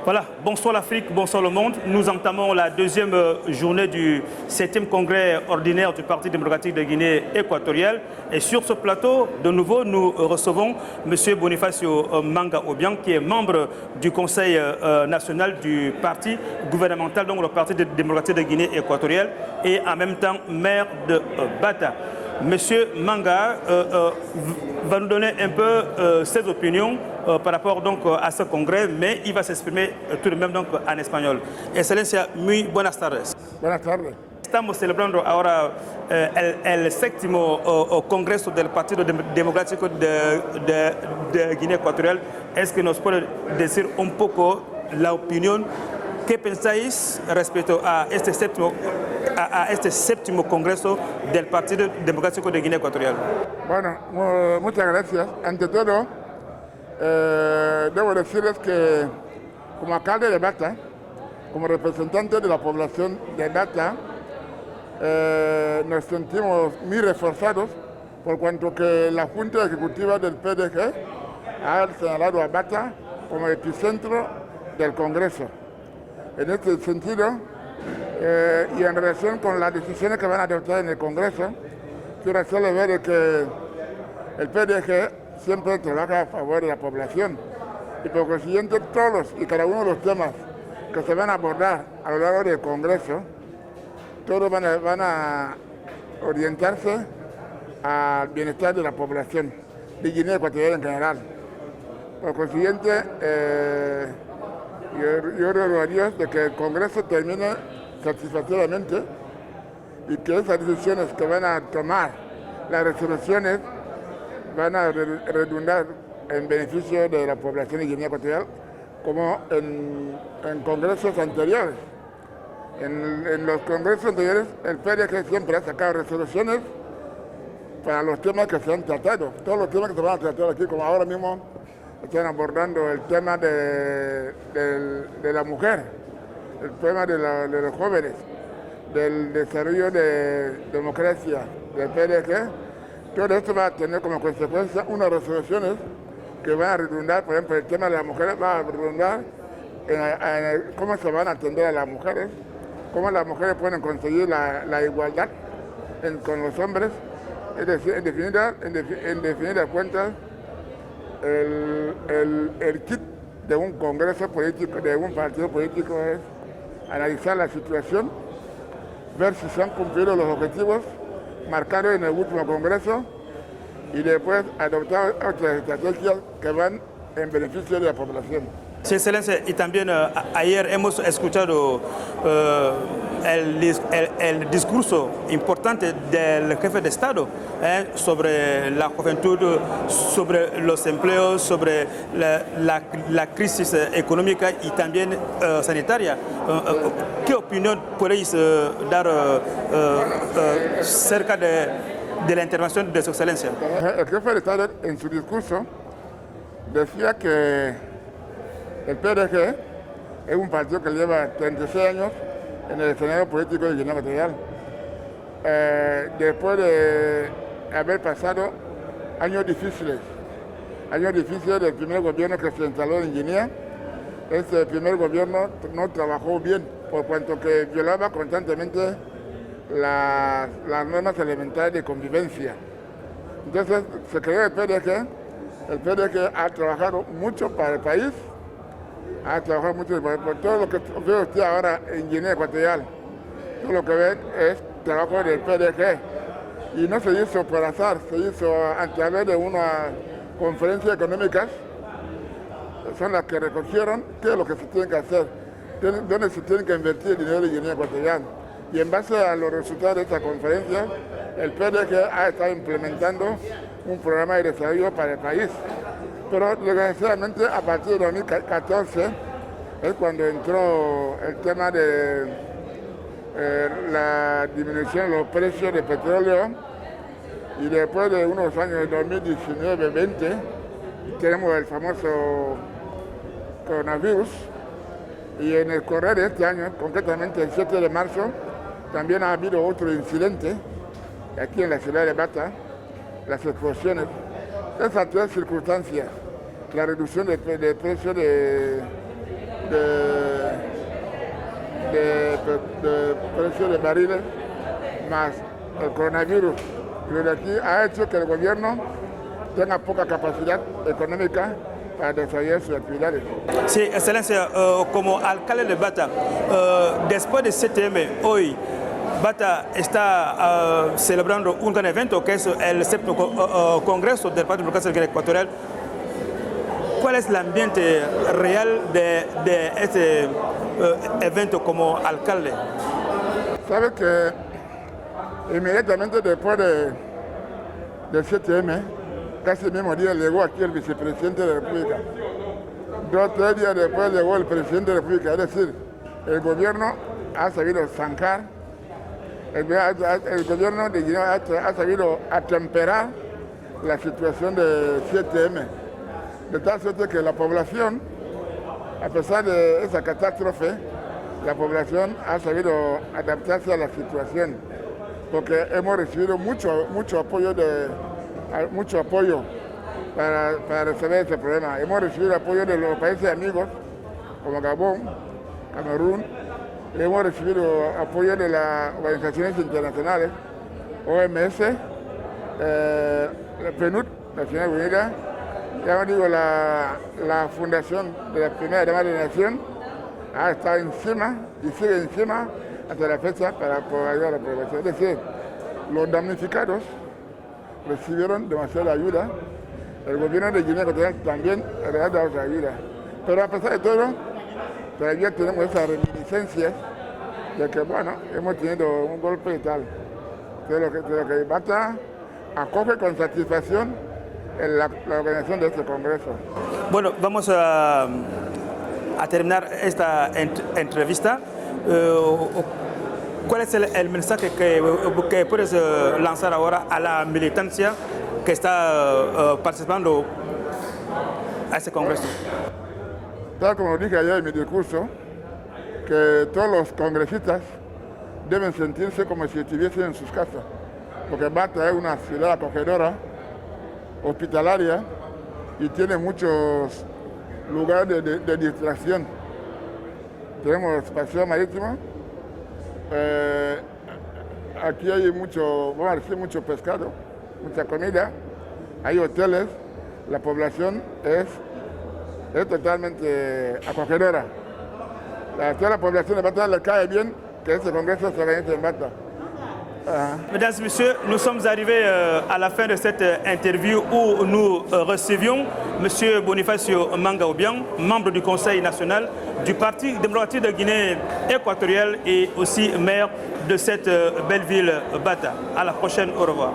Voilà, bonsoir l'Afrique, bonsoir le monde. Nous entamons la deuxième journée du 7e congrès ordinaire du Parti démocratique de Guinée équatoriale. Et sur ce plateau, de nouveau, nous recevons M. Bonifacio Manga Obiang, qui est membre du Conseil national du parti gouvernemental, donc le Parti démocratique de Guinée équatoriale, et en même temps maire de Bata. Monsieur Manga va nous donner un peu ses opinions par rapport donc a ce congrès, mais il va s'exprimer tout de même donc en espagnol. Excelencia, muy buenas tardes. Buenas tardes. Estamos celebrando ahora el séptimo Congreso del Partido Democrático de Guinea Ecuatorial. ¿Es que nos puede decir un poco la opinión? ¿Qué pensáis respecto a este séptimo Congreso del Partido Democrático de Guinea Ecuatorial? Bueno, muchas gracias. Ante todo, debo decirles que como alcalde de Bata, como representante de la población de Bata, nos sentimos muy reforzados por cuanto que la Junta Ejecutiva del PDG ha señalado a Bata como epicentro del Congreso. En este sentido, y en relación con las decisiones que van a adoptar en el Congreso, quiero hacerle ver que el PDG siempre trabaja a favor de la población y por consiguiente todos y cada uno de los temas que se van a abordar a lo largo del Congreso, todos van a orientarse al bienestar de la población de Guinea Ecuatorial en general. Por consiguiente, yo ruego a Dios de que el Congreso termine satisfactoriamente y que esas decisiones que van a tomar, las resoluciones, van a redundar en beneficio de la población de Guinea Ecuatorial, como en congresos anteriores. En los congresos anteriores, el PDG siempre ha sacado resoluciones para los temas que se han tratado. Todos los temas que se van a tratar aquí, como ahora mismo están abordando el tema de la mujer, el tema de los jóvenes, del desarrollo de democracia del PDG. Todo esto va a tener como consecuencia unas resoluciones que van a redundar, por ejemplo, el tema de las mujeres va a redundar en cómo se van a atender a las mujeres, cómo las mujeres pueden conseguir la igualdad con los hombres. Es decir, en definidas cuentas, el kit de un congreso político, de un partido político, es analizar la situación, ver si se han cumplido los objetivos marcados en el último congreso y después adoptar otras estrategias que van en beneficio de la población. Sí, Excelencia, y también ayer hemos escuchado el discurso importante del jefe de Estado sobre la juventud, sobre los empleos, sobre la crisis económica y también sanitaria. ¿Qué opinión podéis dar cerca de la intervención de su Excelencia? El jefe de Estado en su discurso decía que el PDG es un partido que lleva 36 años en el escenario político de Guinea Ecuatorial. Después de haber pasado años difíciles del primer gobierno que se instaló en Guinea, este primer gobierno no trabajó bien, por cuanto que violaba constantemente las normas elementales de convivencia. Entonces se creó el PDG ha trabajado mucho para el país, ha trabajado mucho por todo lo que ve usted ahora en Guinea Ecuatorial. Todo lo que ven es trabajo del PDG. Y no se hizo por azar, se hizo a través de unas conferencias económicas, son las que recogieron qué es lo que se tiene que hacer, dónde se tiene que invertir el dinero de Guinea Ecuatorial. Y en base a los resultados de esta conferencia, el PDG ha estado implementando un programa de desarrollo para el país. Pero desgraciadamente a partir de 2014 es cuando entró el tema de la disminución de los precios de petróleo y después de unos años, 2019-20, tenemos el famoso coronavirus y en el correr de este año, concretamente el 7 de marzo, también ha habido otro incidente aquí en la ciudad de Bata, las explosiones. Esas tres circunstancias, la reducción del precio de precio de barriles más el coronavirus. Y de aquí ha hecho que el gobierno tenga poca capacidad económica para desarrollar sus actividades. Sí, Excelencia, como alcalde de Bata, después de 7M, hoy Bata está celebrando un gran evento que es el 7º Congreso del Partido Democrático de Guinea Ecuatorial. ¿Cuál es el ambiente real de este evento como alcalde? Sabe que inmediatamente después del 7M, casi el mismo día llegó aquí el vicepresidente de la República. 2 o 3 días después llegó el presidente de la República. Es decir, el gobierno ha sabido zanjar, el gobierno de Guinea ha sabido atemperar la situación de 7M. De tal suerte que la población, a pesar de esa catástrofe, la población ha sabido adaptarse a la situación, porque hemos recibido mucho apoyo para resolver ese problema. Hemos recibido apoyo de los países amigos, como Gabón, Camerún, hemos recibido apoyo de las organizaciones internacionales, OMS, la PNUD, Naciones Unidas, ya digo, la fundación de la primera dama de la nación ha estado encima y sigue encima hasta la fecha para poder ayudar a la población. Es decir, los damnificados recibieron demasiada ayuda, el gobierno de Guinea Ecuatorial también ha dado esa ayuda. Pero a pesar de todo, todavía tenemos esa reminiscencia de que, bueno, hemos tenido un golpe y tal. De lo que Bata acoge con satisfacción la organización de este Congreso. Bueno, vamos a terminar esta entrevista. ¿Cuál es el mensaje que puedes lanzar ahora a la militancia que está participando a este Congreso? Tal como dije ayer en mi discurso, que todos los congresistas deben sentirse como si estuviesen en sus casas, porque Bata es una ciudad acogedora, hospitalaria, y tiene muchos lugares de distracción. Tenemos paseo marítimo, aquí hay mucho pescado, mucha comida, hay hoteles, la población es totalmente acogedora. A toda la población de Bata le cae bien que este congreso se organice en Bata. Mesdames et messieurs, nous sommes arrivés à la fin de cette interview où nous recevions M. Bonifacio Manga-Obiang, membre du Conseil national du Parti démocratique de Guinée équatoriale et aussi maire de cette belle ville Bata. À la prochaine, au revoir.